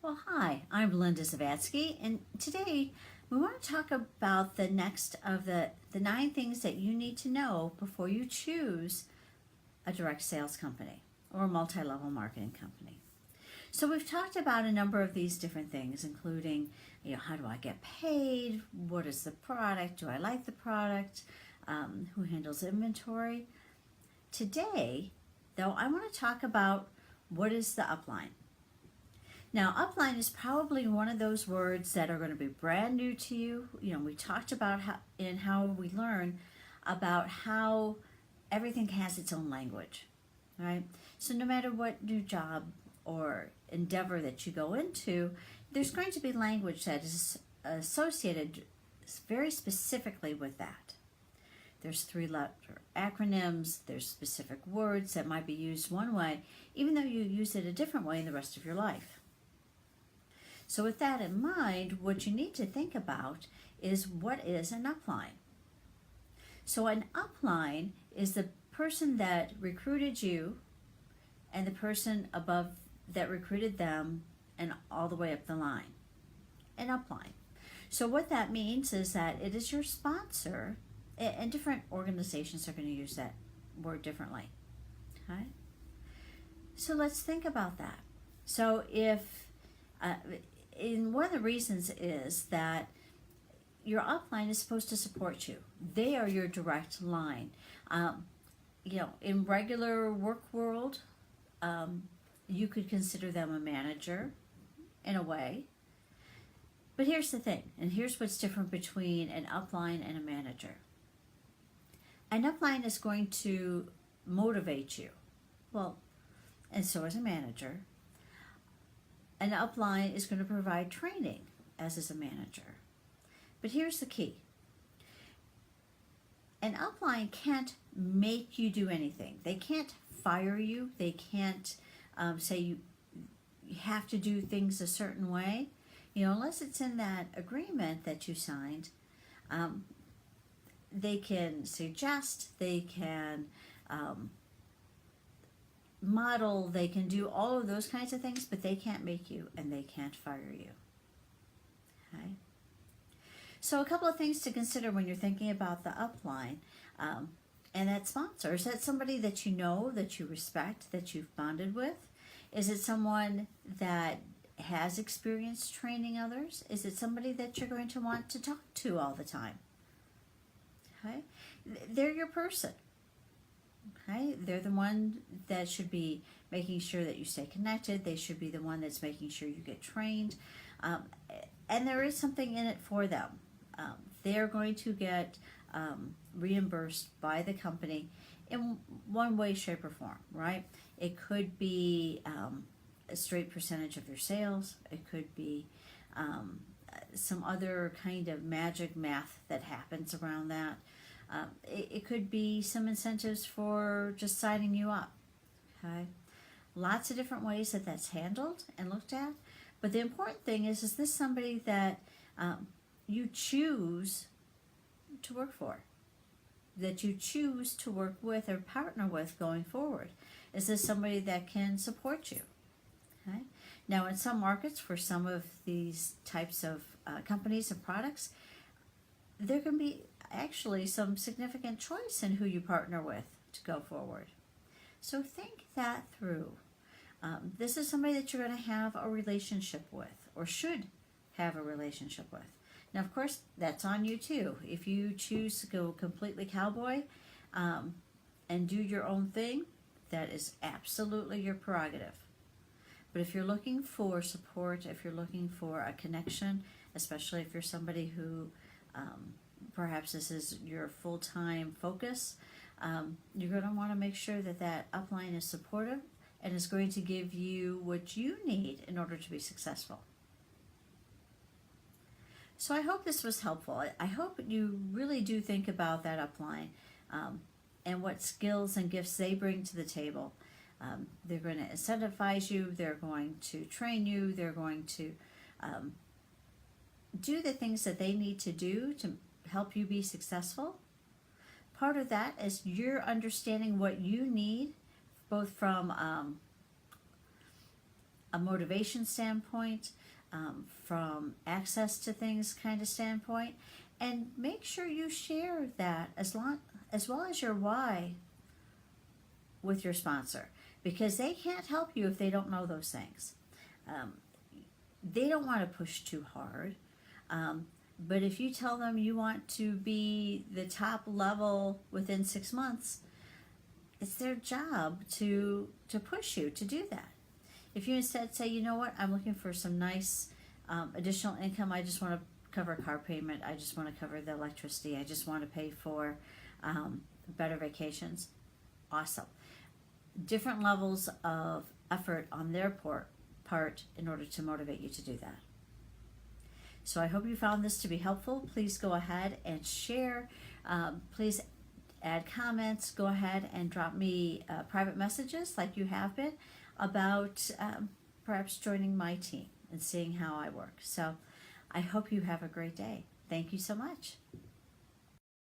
Well, hi, I'm Linda Zavatsky, and today we want to talk about the next of the 9 things that you need to know before you choose a direct sales company or a multi-level marketing company. So we've talked about a number of these different things, including, how do I get paid? What is the product? Do I like the product? Who handles inventory? Today, though, I want to talk about what is the upline. Now, upline is probably one of those words that are going to be brand new to you. We talked about how we learn about how everything has its own language, right? So no matter what new job or endeavor that you go into, there's going to be language that is associated very specifically with that. There's 3-letter acronyms, there's specific words that might be used one way, even though you use it a different way in the rest of your life. So with that in mind, what you need to think about is, what is an upline? So an upline is the person that recruited you and the person above that recruited them and all the way up the line. An upline. So what that means is that it is your sponsor, and different organizations are going to use that word differently. Okay? So let's think about that. So if one of the reasons is that your upline is supposed to support you. They are your direct line. In regular work world, you could consider them a manager in a way. But here's the thing, and here's what's different between an upline and a manager. An upline is going to motivate you. Well, and so is a manager. An upline is going to provide training, as is a manager. But here's the key. An upline can't make you do anything. They can't fire you. They can't say you have to do things a certain way. Unless it's in that agreement that you signed, they can suggest, they can model, they can do all of those kinds of things, but they can't make you and they can't fire you. Okay? So a couple of things to consider when you're thinking about the upline, and that sponsor. Is that somebody that you know, that you respect, that you've bonded with? Is it someone that has experience training others? Is it somebody that you're going to want to talk to all the time? Okay? They're your person. Okay? They're the one that should be making sure that you stay connected. They should be the one that's making sure you get trained. And there is something in it for them. They're going to get reimbursed by the company in one way, shape, or form, right? It could be a straight percentage of your sales. It could be some other kind of magic math that happens around that. It could be some incentives for just signing you up. Okay, lots of different ways that that's handled and looked at. But the important thing is this somebody that you choose to work for, that you choose to work with or partner with going forward? Is this somebody that can support you? Okay. Now, in some markets, for some of these types of companies and products, there can be actually some significant choice in who you partner with to go forward. So think that through. This is somebody that you're going to have a relationship with, or should have a relationship with. Now, of course, that's on you too. If you choose to go completely cowboy and do your own thing, that is absolutely your prerogative. But if you're looking for support, if you're looking for a connection, especially if you're somebody who perhaps this is your full-time focus, you're going to want to make sure that that upline is supportive and is going to give you what you need in order to be successful. So I hope this was helpful. I hope you really do think about that upline and what skills and gifts they bring to the table. They're going to incentivize you. They're going to train you. They're going to do the things that they need to do to help you be successful. Part of that is you're understanding what you need, both from a motivation standpoint, from access to things kind of standpoint, and make sure you share that as well as your why with your sponsor, because they can't help you if they don't know those things. They don't want to push too hard, but if you tell them you want to be the top level within 6 months, it's their job to push you to do that. If you instead say, you know what, I'm looking for some nice additional income, I just want to cover a car payment, I just want to cover the electricity, I just want to pay for better vacations, awesome. Different levels of effort on their part in order to motivate you to do that. So I hope you found this to be helpful. Please go ahead and share. Please add comments. Go ahead and drop me private messages like you have been about perhaps joining my team and seeing how I work. So I hope you have a great day. Thank you so much.